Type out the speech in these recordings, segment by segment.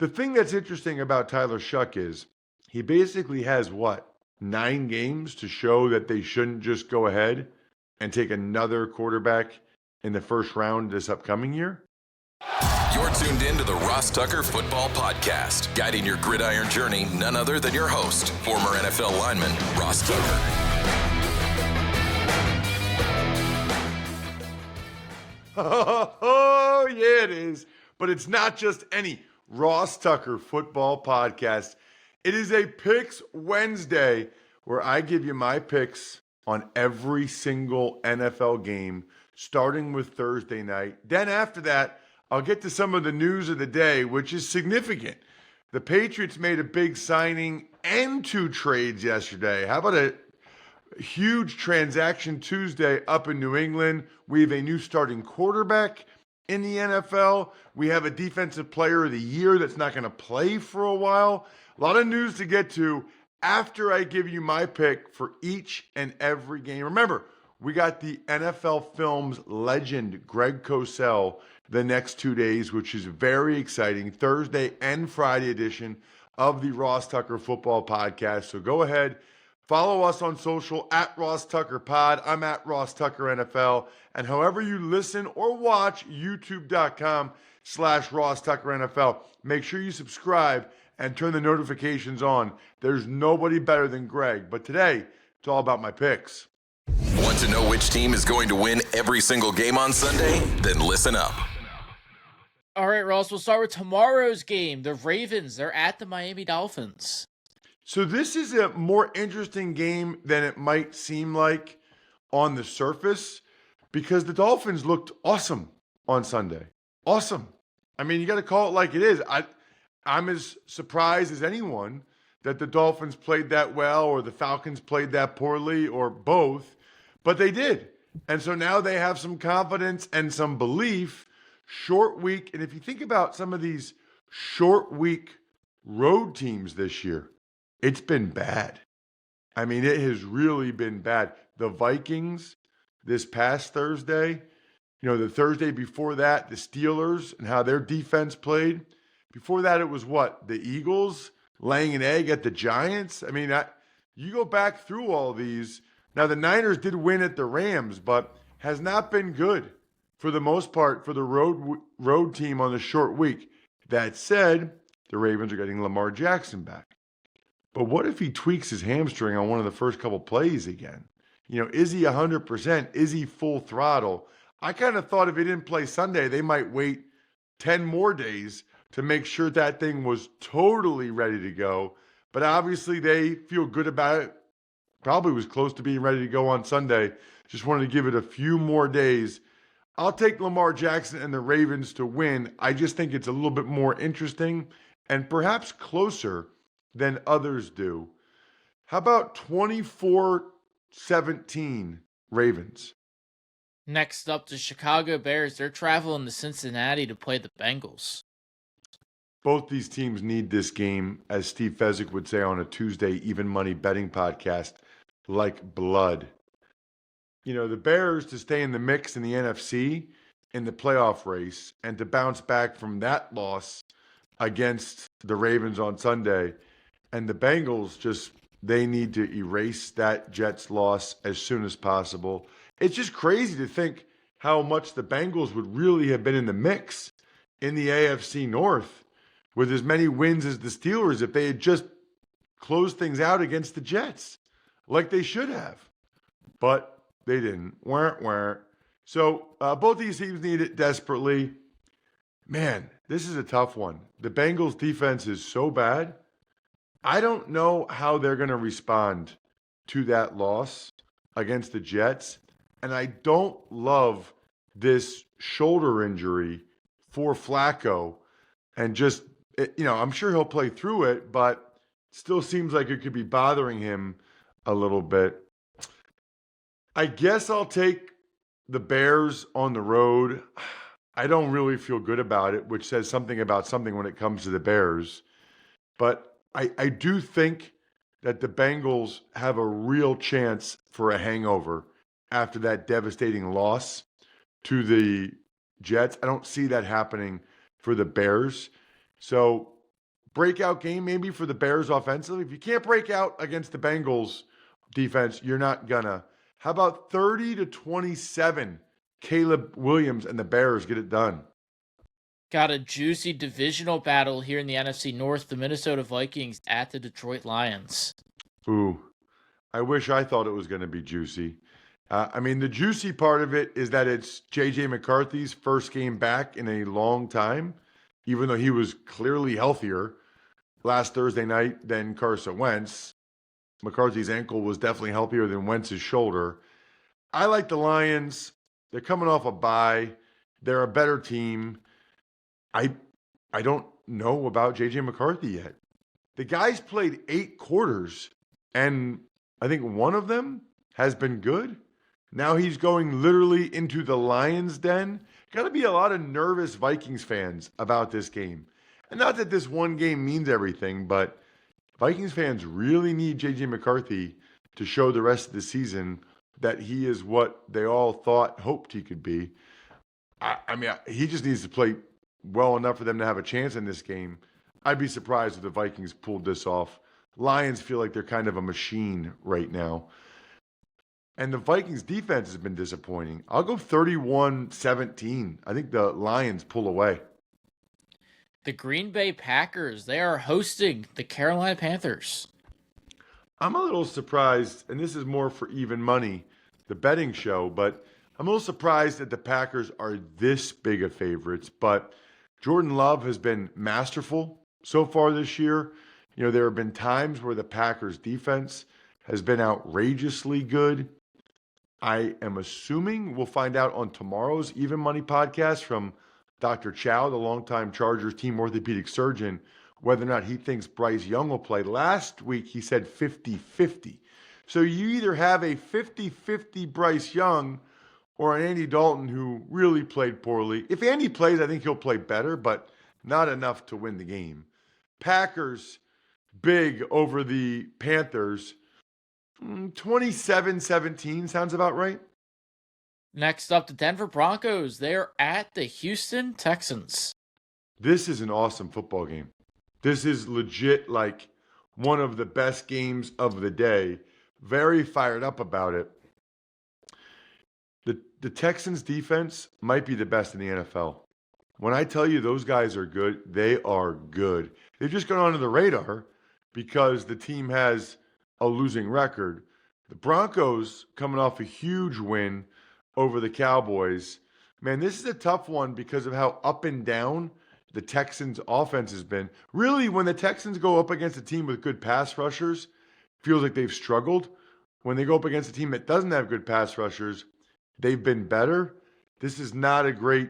The thing that's interesting about Tyler Shuck is he basically has what? 9 games to show that they shouldn't just go ahead and take another quarterback in the first round this upcoming year? You're tuned in to the Ross Tucker Football Podcast, guiding your gridiron journey, none other than your host, former NFL lineman, Ross Tucker. Oh, yeah, it is. But it's not just any Ross Tucker Football Podcast. It is a Picks Wednesday where I give you my picks on every single NFL game, starting with Thursday night. Then after that, I'll get to some of the news of the day, which is significant. The Patriots made a big signing and 2 trades yesterday. How about a huge transaction Tuesday up in New England? We have a new starting quarterback in the NFL. We have a defensive player of the year that's not going to play for a while. A lot of news to get to after I give you my pick for each and every game. Remember, we got the NFL Films legend Greg Cosell the next 2 days, which is very exciting. Thursday and Friday edition of the Ross Tucker Football Podcast. So go ahead, follow us on social at Ross Tucker Pod. I'm at Ross Tucker NFL. And however you listen or watch, youtube.com/Ross Tucker NFL. Make sure you subscribe and turn the notifications on. There's nobody better than Greg. But today, it's all about my picks. Want to know which team is going to win every single game on Sunday? Then listen up. All right, Ross, we'll start with tomorrow's game. The Ravens, they're at the Miami Dolphins. So this is a more interesting game than it might seem like on the surface because the Dolphins looked awesome on Sunday. Awesome. I mean, you got to call it like it is. I'm as surprised as anyone that the Dolphins played that well or the Falcons played that poorly or both, but they did. And so now they have some confidence and some belief. Short week. And if you think about some of these short week road teams this year, it's been bad. I mean, it has really been bad. The Vikings this past Thursday, the Thursday before that, the Steelers and how their defense played. Before that, it was what? The Eagles laying an egg at the Giants? I mean, you go back through all these. Now, the Niners did win at the Rams, but has not been good for the most part for the road team on the short week. That said, the Ravens are getting Lamar Jackson back. But what if he tweaks his hamstring on one of the first couple plays again? Is he 100%? Is he full throttle? I kind of thought if he didn't play Sunday, they might wait 10 more days to make sure that thing was totally ready to go. But obviously they feel good about it. Probably was close to being ready to go on Sunday. Just wanted to give it a few more days. I'll take Lamar Jackson and the Ravens to win. I just think it's a little bit more interesting and perhaps closer than others do. How about 24-17 Ravens? Next up, the Chicago Bears. They're traveling to Cincinnati to play the Bengals. Both these teams need this game, as Steve Fezzik would say on a Tuesday even money betting podcast, like blood. The Bears to stay in the mix in the NFC in the playoff race and to bounce back from that loss against the Ravens on Sunday. And the Bengals they need to erase that Jets loss as soon as possible. It's just crazy to think how much the Bengals would really have been in the mix in the AFC North with as many wins as the Steelers if they had just closed things out against the Jets like they should have. But they didn't. So both these teams need it desperately. Man, this is a tough one. The Bengals defense is so bad. I don't know how they're going to respond to that loss against the Jets. And I don't love this shoulder injury for Flacco. And I'm sure he'll play through it, but still seems like it could be bothering him a little bit. I guess I'll take the Bears on the road. I don't really feel good about it, which says something about something when it comes to the Bears. But I do think that the Bengals have a real chance for a hangover after that devastating loss to the Jets. I don't see that happening for the Bears. So breakout game maybe for the Bears offensively. If you can't break out against the Bengals defense, you're not gonna. How about 30-27? Caleb Williams and the Bears get it done. Got a juicy divisional battle here in the NFC North. The Minnesota Vikings at the Detroit Lions. Ooh, I wish I thought it was going to be juicy. The juicy part of it is that it's J.J. McCarthy's first game back in a long time, even though he was clearly healthier last Thursday night than Carson Wentz. McCarthy's ankle was definitely healthier than Wentz's shoulder. I like the Lions. They're coming off a bye. They're a better team. I don't know about J.J. McCarthy yet. The guy's played 8 quarters, and I think one of them has been good. Now he's going literally into the Lions' den. Got to be a lot of nervous Vikings fans about this game. And not that this one game means everything, but Vikings fans really need J.J. McCarthy to show the rest of the season that he is what they all hoped he could be. He just needs to play well enough for them to have a chance in this game. I'd be surprised if the Vikings pulled this off. Lions feel like they're kind of a machine right now. And the Vikings defense has been disappointing. I'll go 31-17. I think the Lions pull away. The Green Bay Packers, they are hosting the Carolina Panthers. I'm a little surprised, and this is more for even money, the betting show, but I'm a little surprised that the Packers are this big of favorites. But Jordan Love has been masterful so far this year. There have been times where the Packers defense has been outrageously good. I am assuming we'll find out on tomorrow's Even Money podcast from Dr. Chow, the longtime Chargers team orthopedic surgeon, whether or not he thinks Bryce Young will play. Last week, he said 50-50. So you either have a 50-50 Bryce Young or an Andy Dalton who really played poorly. If Andy plays, I think he'll play better, but not enough to win the game. Packers, big over the Panthers. 27-17 sounds about right. Next up, the Denver Broncos. They're at the Houston Texans. This is an awesome football game. This is legit like one of the best games of the day. Very fired up about it. The Texans defense might be the best in the NFL. When I tell you those guys are good, they are good. They've just gone under the radar because the team has a losing record. The Broncos coming off a huge win over the Cowboys. Man, this is a tough one because of how up and down the Texans' offense has been. Really, when the Texans go up against a team with good pass rushers, feels like they've struggled. When they go up against a team that doesn't have good pass rushers, they've been better. This is not a great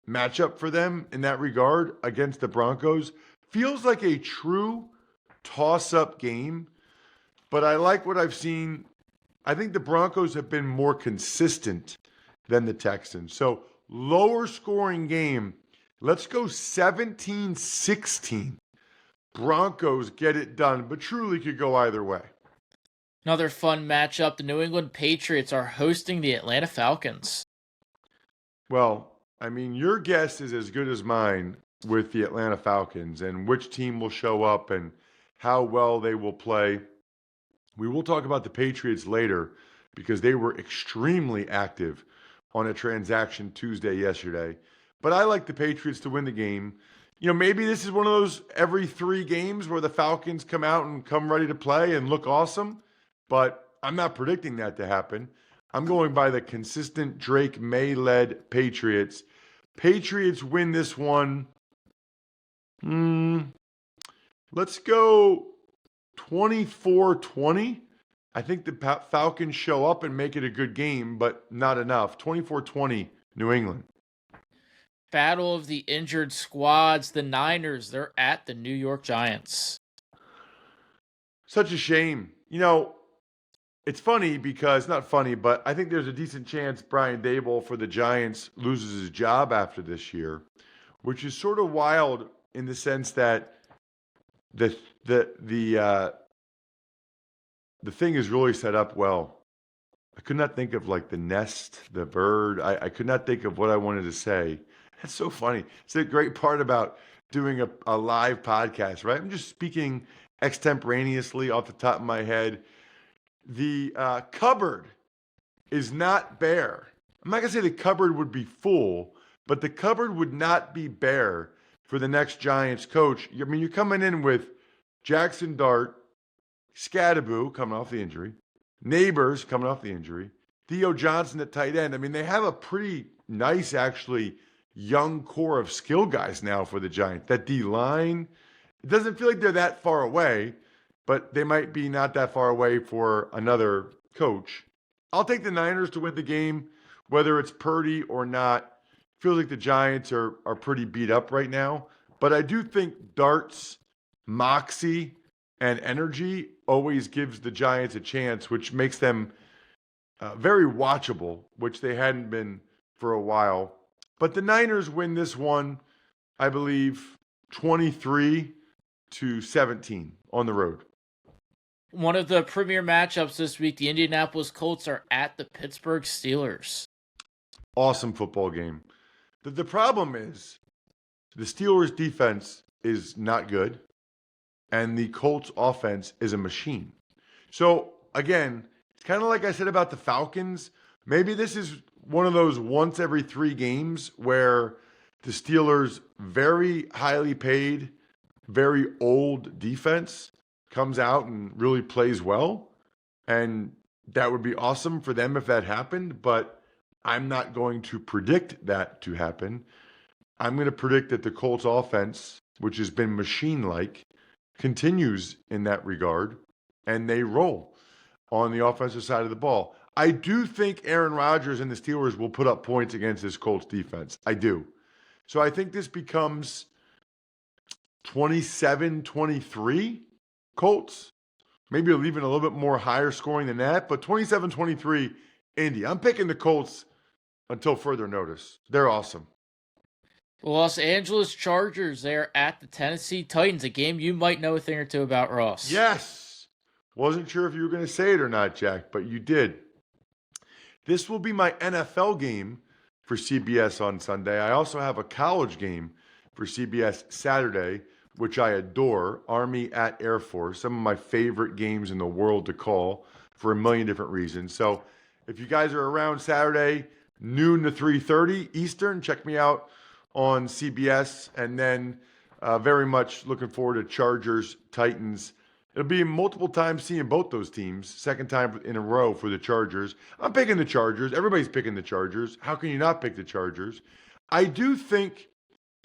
matchup for them in that regard against the Broncos. Feels like a true toss-up game, but I like what I've seen. I think the Broncos have been more consistent than the Texans. So lower scoring game. Let's go 17-16. Broncos get it done, but truly could go either way. Another fun matchup. The New England Patriots are hosting the Atlanta Falcons. Well, your guess is as good as mine with the Atlanta Falcons and which team will show up and how well they will play. We will talk about the Patriots later because they were extremely active on a transaction Tuesday yesterday. But I like the Patriots to win the game. Maybe this is one of those every 3 games where the Falcons come out and come ready to play and look awesome. But I'm not predicting that to happen. I'm going by the consistent Drake May-led Patriots. Patriots win this one. Let's go 24-20. I think the Falcons show up and make it a good game, but not enough. 24-20, New England. Battle of the injured squads. The Niners, they're at the New York Giants. Such a shame. It's funny because, not funny, but I think there's a decent chance Brian Daboll for the Giants loses his job after this year, which is sort of wild in the sense that the thing is really set up well. I could not think of the nest, the bird. I could not think of what I wanted to say. That's so funny. It's a great part about doing a live podcast, right? I'm just speaking extemporaneously off the top of my head. The cupboard is not bare. I'm not going to say the cupboard would be full, but the cupboard would not be bare for the next Giants coach. I mean, you're coming in with Jackson Dart, Scadaboo coming off the injury, Neighbors coming off the injury, Theo Johnson at tight end. I mean, they have a pretty nice, actually, young core of skill guys now for the Giants. That D-line, it doesn't feel like they're that far away, but they might be not that far away for another coach. I'll take the Niners to win the game, whether it's Purdy or not. Feels like the Giants are pretty beat up right now. But I do think Dart's moxie and energy always gives the Giants a chance, which makes them very watchable, which they hadn't been for a while. But the Niners win this one, I believe, 23-17 on the road. One of the premier matchups this week, the Indianapolis Colts are at the Pittsburgh Steelers. Awesome football game. The problem is the Steelers' defense is not good, and the Colts' offense is a machine. So, again, it's kind of like I said about the Falcons. Maybe this is one of those once every 3 games where the Steelers' very highly paid, very old defense comes out and really plays well. And that would be awesome for them if that happened, but I'm not going to predict that to happen. I'm going to predict that the Colts offense, which has been machine-like, continues in that regard, and they roll on the offensive side of the ball. I do think Aaron Rodgers and the Steelers will put up points against this Colts defense. I do. So I think this becomes 27-23 Colts. Maybe even a little bit more higher scoring than that, but 27-23 Indy. I'm picking the Colts until further notice. They're awesome. The Los Angeles Chargers, they're at the Tennessee Titans, a game you might know a thing or two about, Ross. Yes. Wasn't sure if you were going to say it or not, Jack, but you did. This will be my NFL game for CBS on Sunday. I also have a college game for CBS Saturday, which I adore, Army at Air Force, some of my favorite games in the world to call for a million different reasons. So if you guys are around Saturday, noon to 3:30 Eastern, check me out on CBS. And then very much looking forward to Chargers, Titans. It'll be multiple times seeing both those teams, second time in a row for the Chargers. I'm picking the Chargers. Everybody's picking the Chargers. How can you not pick the Chargers? I do think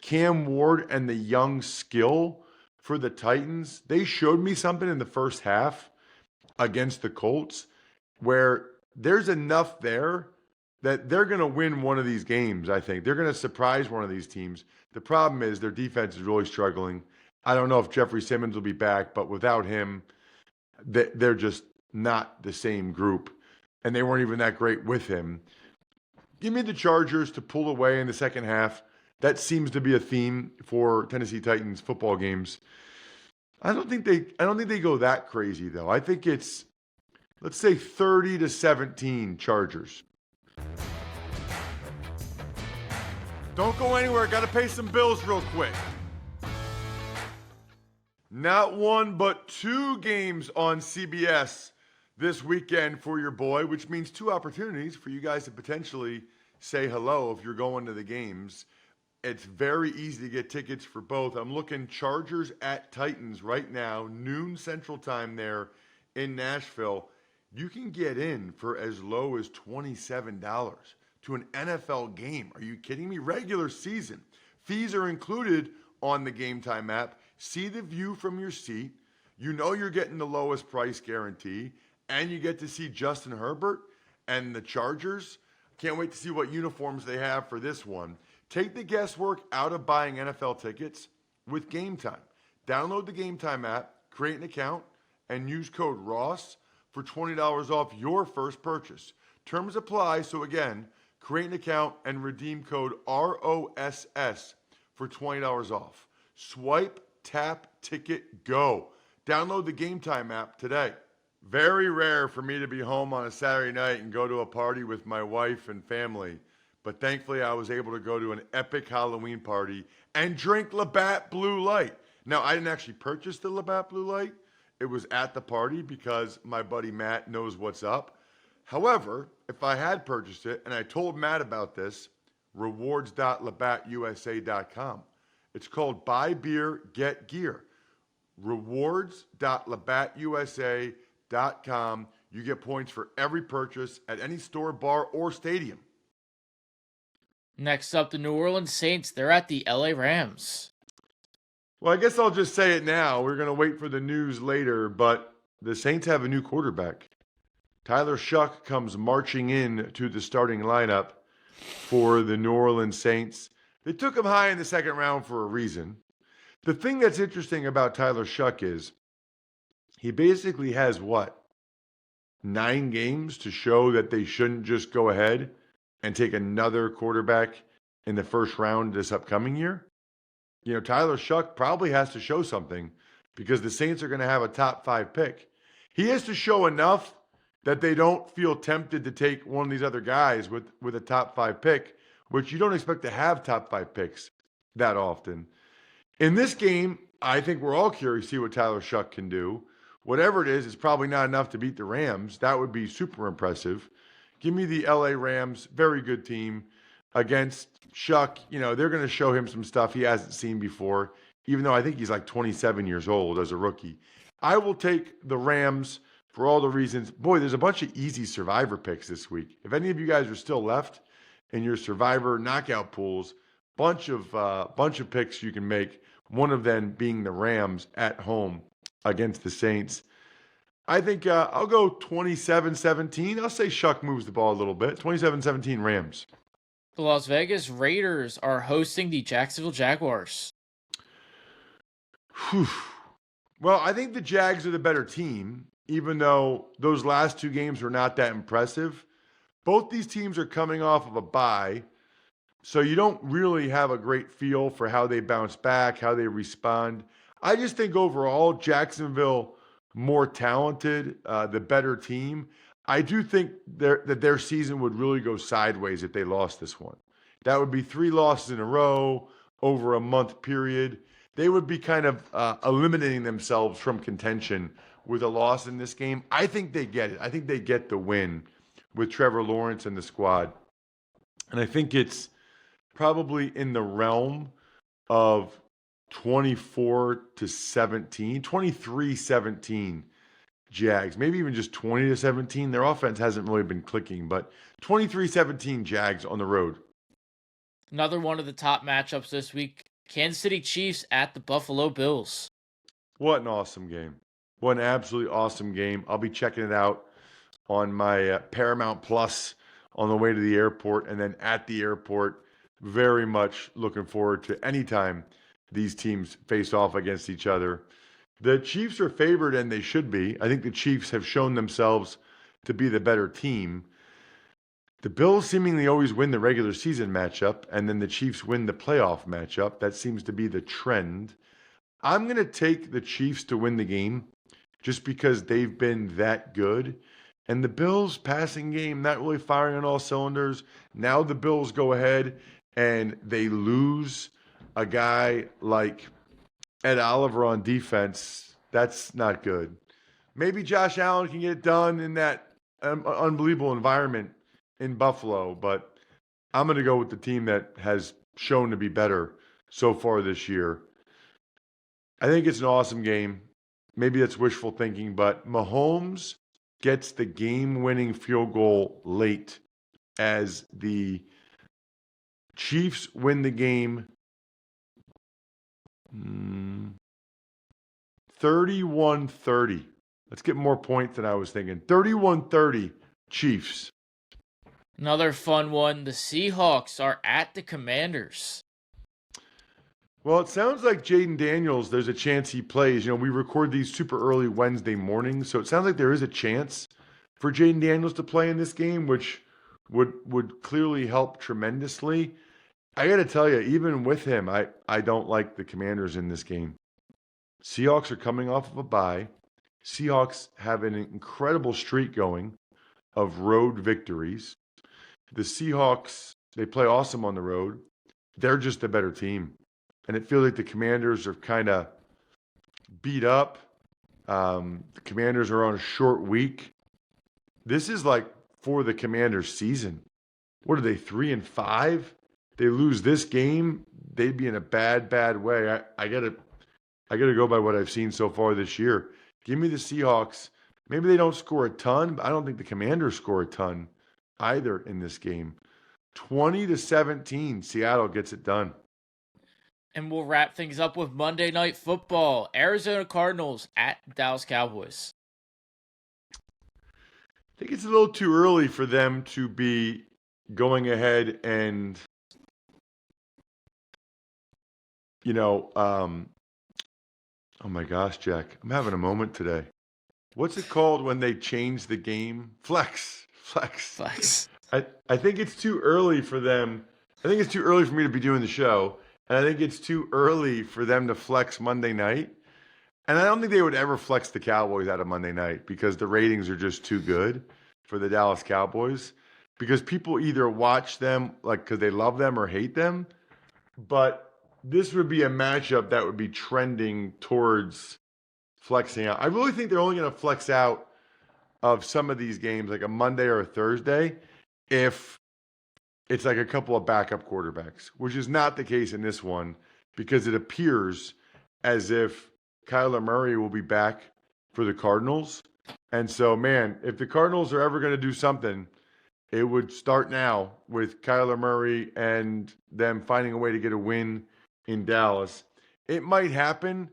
Cam Ward and the young skill for the Titans, they showed me something in the first half against the Colts where there's enough there that they're going to win one of these games, I think. They're going to surprise one of these teams. The problem is their defense is really struggling. I don't know if Jeffrey Simmons will be back, but without him, they're just not the same group. And they weren't even that great with him. Give me the Chargers to pull away in the second half. That seems to be a theme for Tennessee Titans football games. I don't think they go that crazy though. I think it's, let's say 30-17 Chargers. Don't go anywhere. Got to pay some bills real quick. Not one, but 2 games on CBS this weekend for your boy, which means 2 opportunities for you guys to potentially say hello if you're going to the games. It's very easy to get tickets for both. I'm looking Chargers at Titans right now, noon Central Time there in Nashville. You can get in for as low as $27 to an NFL game. Are you kidding me? Regular season. Fees are included on the Game Time app. See the view from your seat. You know you're getting the lowest price guarantee, and you get to see Justin Herbert and the Chargers. Can't wait to see what uniforms they have for this one. Take the guesswork out of buying NFL tickets with Game Time. Download the Game Time app, create an account, and use code ROSS for $20 off your first purchase. Terms apply, so again, create an account and redeem code ROSS for $20 off. Swipe, tap, ticket, go. Download the Game Time app today. Very rare for me to be home on a Saturday night and go to a party with my wife and family. But thankfully, I was able to go to an epic Halloween party and drink Labatt Blue Light. Now, I didn't actually purchase the Labatt Blue Light. It was at the party because my buddy Matt knows what's up. However, if I had purchased it, and I told Matt about this, rewards.labattusa.com. It's called Buy Beer, Get Gear. Rewards.labattusa.com. You get points for every purchase at any store, bar, or stadium. Next up, the New Orleans Saints. They're at the LA Rams. Well, I guess I'll just say it now. We're going to wait for the news later, but the Saints have a new quarterback. Tyler Shuck comes marching in to the starting lineup for the New Orleans Saints. They took him high in the second round for a reason. The thing that's interesting about Tyler Shuck is he basically has 9 games to show that they shouldn't just go ahead and take another quarterback in the first round this upcoming year. Tyler Shuck probably has to show something because the Saints are going to have a top 5 pick. He has to show enough that they don't feel tempted to take one of these other guys with a top 5 pick, which you don't expect to have top 5 picks that often. In this game, I think we're all curious to see what Tyler Shuck can do. Whatever it is, it's probably not enough to beat the Rams. That would be super impressive. Give me the LA Rams, very good team. Against Shuck, they're going to show him some stuff he hasn't seen before, even though I think he's like 27 years old as a rookie. I will take the Rams for all the reasons. Boy, there's a bunch of easy survivor picks this week. If any of you guys are still left in your survivor knockout pools, bunch of picks you can make, one of them being the Rams at home against the Saints. I think I'll go 27-17. I'll say Shuck moves the ball a little bit. 27-17 Rams. The Las Vegas Raiders are hosting the Jacksonville Jaguars. Whew. Well, I think the Jags are the better team, even though those last 2 games were not that impressive. Both these teams are coming off of a bye, so you don't really have a great feel for how they bounce back, how they respond. I just think overall, Jacksonville more talented, the better team. I do think that their season would really go sideways if they lost this one. That would be 3 losses in a row over a month period. They would be kind of eliminating themselves from contention with a loss in this game. I think they get it. I think they get the win with Trevor Lawrence and the squad. And I think it's probably in the realm of 24-17, 23-17 Jags, maybe even just 20-17. Their offense hasn't really been clicking, but 23-17 Jags on the road. Another one of the top matchups this week, Kansas City Chiefs at the Buffalo Bills. What an awesome game. What an absolutely awesome game. I'll be checking it out on my Paramount Plus on the way to the airport and then at the airport. Very much looking forward to any time these teams face off against each other. The Chiefs are favored, and they should be. I think the Chiefs have shown themselves to be the better team. The Bills seemingly always win the regular season matchup, and then the Chiefs win the playoff matchup. That seems to be the trend. I'm going to take the Chiefs to win the game just because they've been that good. And the Bills' passing game, not really firing on all cylinders. Now the Bills go ahead and they lose a guy like Ed Oliver on defense. That's not good. Maybe Josh Allen can get it done in that unbelievable environment in Buffalo, but I'm going to go with the team that has shown to be better so far this year. I think it's an awesome game. Maybe that's wishful thinking, but Mahomes gets the game-winning field goal late as the Chiefs win the game 31-30. Let's get more points than I was thinking. 31-30 Chiefs. Another fun one. The Seahawks are at the Commanders. Well, it sounds like Jaden Daniels, there's a chance he plays. We record these super early Wednesday mornings, so it sounds like there is a chance for Jaden Daniels to play in this game, which would clearly help tremendously. I got to tell you, even with him, I don't like the Commanders in this game. Seahawks are coming off of a bye. Seahawks have an incredible streak going of road victories. The Seahawks They play awesome on the road. They're just a better team. And it feels like the Commanders are kind of beat up. The Commanders are on a short week. This is like for the Commanders season. What are they, 3-5? They lose this game, they'd be in a bad way. I gotta go by what I've seen so far this year. Give me the Seahawks. Maybe they don't score a ton, but I don't think the Commanders score a ton either in this game. 20-17, Seattle gets it done. And we'll wrap things up with Monday Night Football. Arizona Cardinals at Dallas Cowboys. I think it's a little too early for them to be going ahead and, oh my gosh, Jack, I'm having a moment today. What's it called when they change the game? Flex. I think it's too early for them. I think it's too early for me to be doing the show. And I think it's too early for them to flex Monday night. And I don't think they would ever flex the Cowboys out of Monday night because the ratings are just too good for the Dallas Cowboys. Because people either watch them because they love them or hate them. But this would be a matchup that would be trending towards flexing out. I really think they're only going to flex out of some of these games, like a Monday or a Thursday, if it's like a couple of backup quarterbacks, which is not the case in this one because it appears as if Kyler Murray will be back for the Cardinals. And so, man, if the Cardinals are ever going to do something, it would start now with Kyler Murray and them finding a way to get a win in Dallas. It might happen,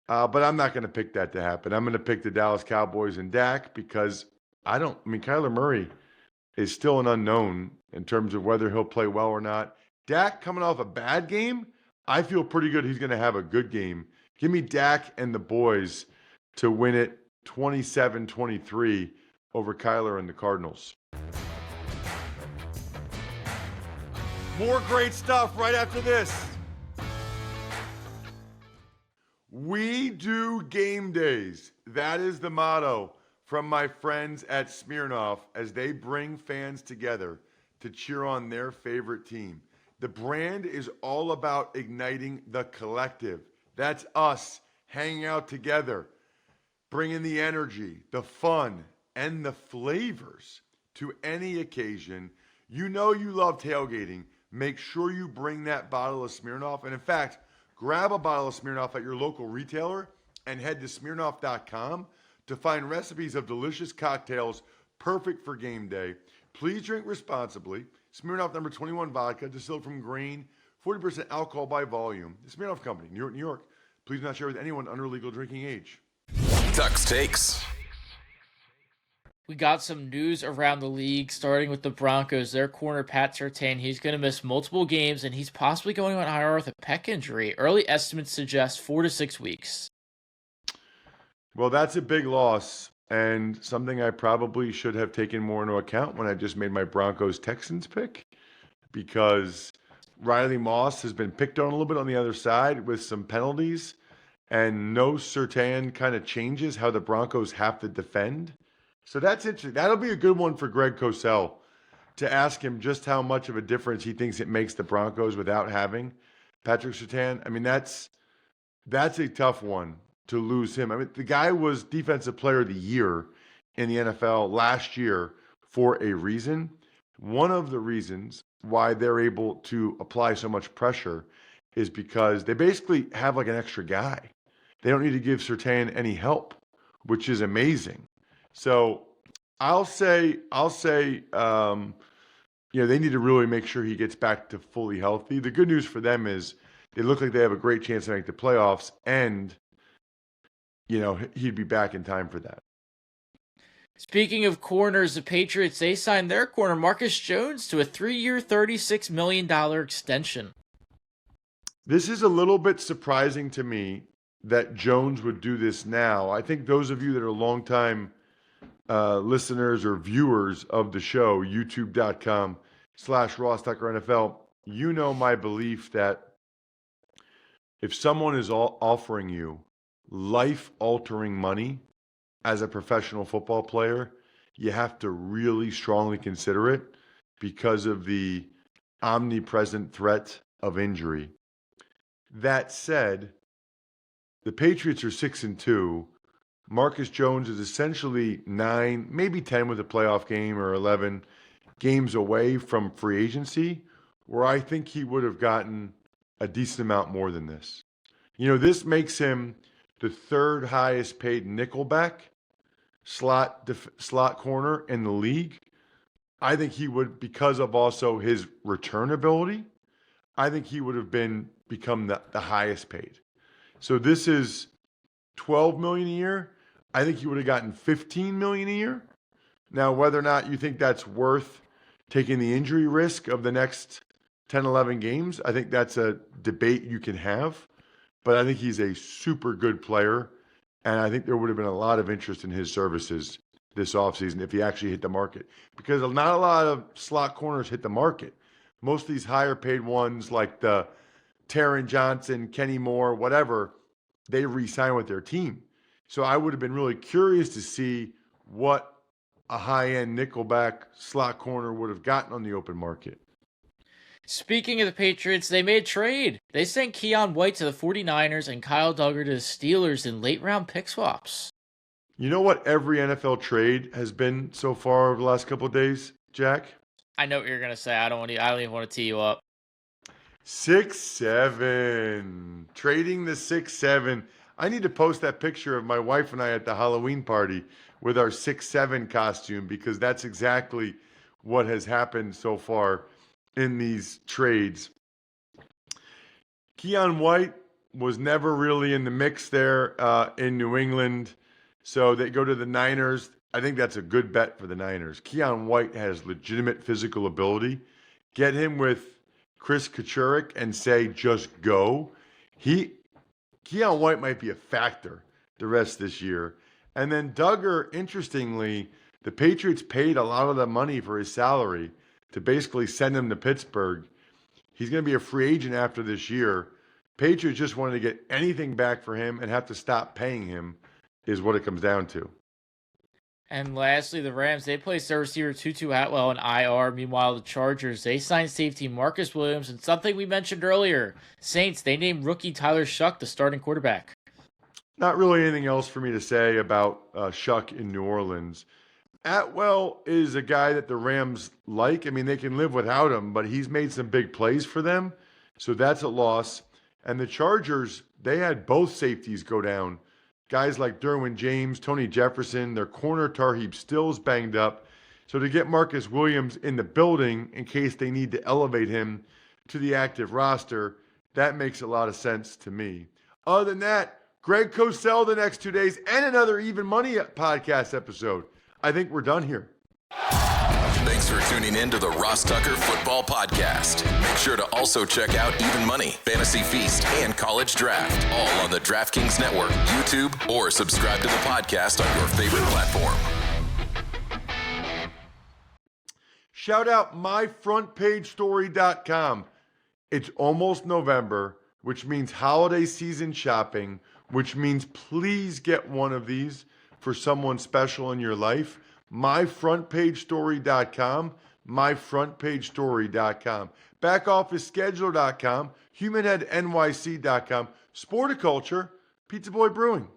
but I'm not going to pick that to happen. I'm going to pick the Dallas Cowboys and Dak because Kyler Murray is still an unknown in terms of whether he'll play well or not. Dak coming off a bad game, I feel pretty good he's going to have a good game. Give me Dak and the boys to win it 27-23 over Kyler and the Cardinals. More great stuff right after this. We do game days. That is the motto from my friends at Smirnoff as they bring fans together to cheer on their favorite team. The brand is all about igniting the collective. That's us hanging out together, bringing the energy, the fun, and the flavors to any occasion. You know you love tailgating. Make sure you bring that bottle of Smirnoff. And in fact, grab a bottle of Smirnoff at your local retailer and head to Smirnoff.com to find recipes of delicious cocktails perfect for game day. Please drink responsibly. Smirnoff number 21 vodka, distilled from grain, 40% alcohol by volume. The Smirnoff Company, New York, New York. Please not share with anyone under legal drinking age. Tuck's Takes. We got some news around the league, starting with the Broncos. Their corner, Pat Surtain, he's going to miss multiple games, and he's possibly going on IR with a pec injury. Early estimates suggest 4 to 6 weeks. Well, that's a big loss, and something I probably should have taken more into account when I just made my Broncos-Texans pick, because Riley Moss has been picked on a little bit on the other side with some penalties, and no Surtain kind of changes how the Broncos have to defend. So that's interesting. That'll be a good one for Greg Cosell to ask him just how much of a difference he thinks it makes the Broncos without having Patrick Surtain. I mean, that's a tough one to lose him. I mean, the guy was Defensive Player of the Year in the NFL last year for a reason. One of the reasons why they're able to apply so much pressure is because they basically have like an extra guy. They don't need to give Surtain any help, which is amazing. So I'll say, they need to really make sure he gets back to fully healthy. The good news for them is they look like they have a great chance to make the playoffs, and, he'd be back in time for that. Speaking of corners, the Patriots, they signed their corner, Marcus Jones, to a 3-year, $36 million extension. This is a little bit surprising to me that Jones would do this now. I think those of you that are longtime listeners or viewers of the show, youtube.com/RossTuckerNFL, you know my belief that if someone is offering you life-altering money as a professional football player, you have to really strongly consider it because of the omnipresent threat of injury. That said, the Patriots are 6-2. Marcus Jones is essentially 9, maybe 10 with a playoff game or 11 games away from free agency, where I think he would have gotten a decent amount more than this. This makes him the third highest paid nickelback slot corner in the league. I think he would, because of also his return ability, I think he would have become the highest paid. So this is $12 million a year. I think he would have gotten $15 million a year. Now, whether or not you think that's worth taking the injury risk of the next 10, 11 games, I think that's a debate you can have. But I think he's a super good player, and I think there would have been a lot of interest in his services this offseason if he actually hit the market. Because not a lot of slot corners hit the market. Most of these higher paid ones like the Taron Johnson, Kenny Moore, whatever, they re-sign with their team. So I would have been really curious to see what a high-end nickelback slot corner would have gotten on the open market. Speaking of the Patriots, they made a trade. They sent Keion White to the 49ers and Kyle Duggar to the Steelers in late-round pick swaps. You know what every NFL trade has been so far over the last couple of days, Jack? I know what you're going to say. I don't even want to tee you up. 6'7". Trading the 6'7". I need to post that picture of my wife and I at the Halloween party with our 6'7" costume, because that's exactly what has happened so far in these trades. Keion White was never really in the mix there in New England. So they go to the Niners. I think that's a good bet for the Niners. Keion White has legitimate physical ability. Get him with Chris Kachurik and say, just go. Keion White might be a factor the rest of this year. And then Duggar, interestingly, the Patriots paid a lot of the money for his salary to basically send him to Pittsburgh. He's going to be a free agent after this year. Patriots just wanted to get anything back for him and have to stop paying him, is what it comes down to. And lastly, the Rams, they placed their receiver Tutu Atwell in IR. Meanwhile, the Chargers, they signed safety Marcus Williams. And something we mentioned earlier, Saints, they named rookie Tyler Shuck the starting quarterback. Not really anything else for me to say about Shuck in New Orleans. Atwell is a guy that the Rams like. I mean, they can live without him, but he's made some big plays for them. So that's a loss. And the Chargers, they had both safeties go down. Guys like Derwin James, Tony Jefferson, their corner Tarheeb Stills banged up. So to get Marcus Williams in the building in case they need to elevate him to the active roster, that makes a lot of sense to me. Other than that, Greg Cosell the next 2 days and another Even Money podcast episode. I think we're done here. Thanks for tuning in to the Ross Tucker Football Podcast. Make sure to also check out Even Money, Fantasy Feast, and College Draft, all on the DraftKings Network, YouTube, or subscribe to the podcast on your favorite platform. Shout out myfrontpagestory.com. It's almost November, which means holiday season shopping, which means please get one of these for someone special in your life. myfrontpagestory.com, myfrontpagestory.com, backofficeschedule.com, humanheadnyc.com, Sporticulture, Pizza Boy Brewing.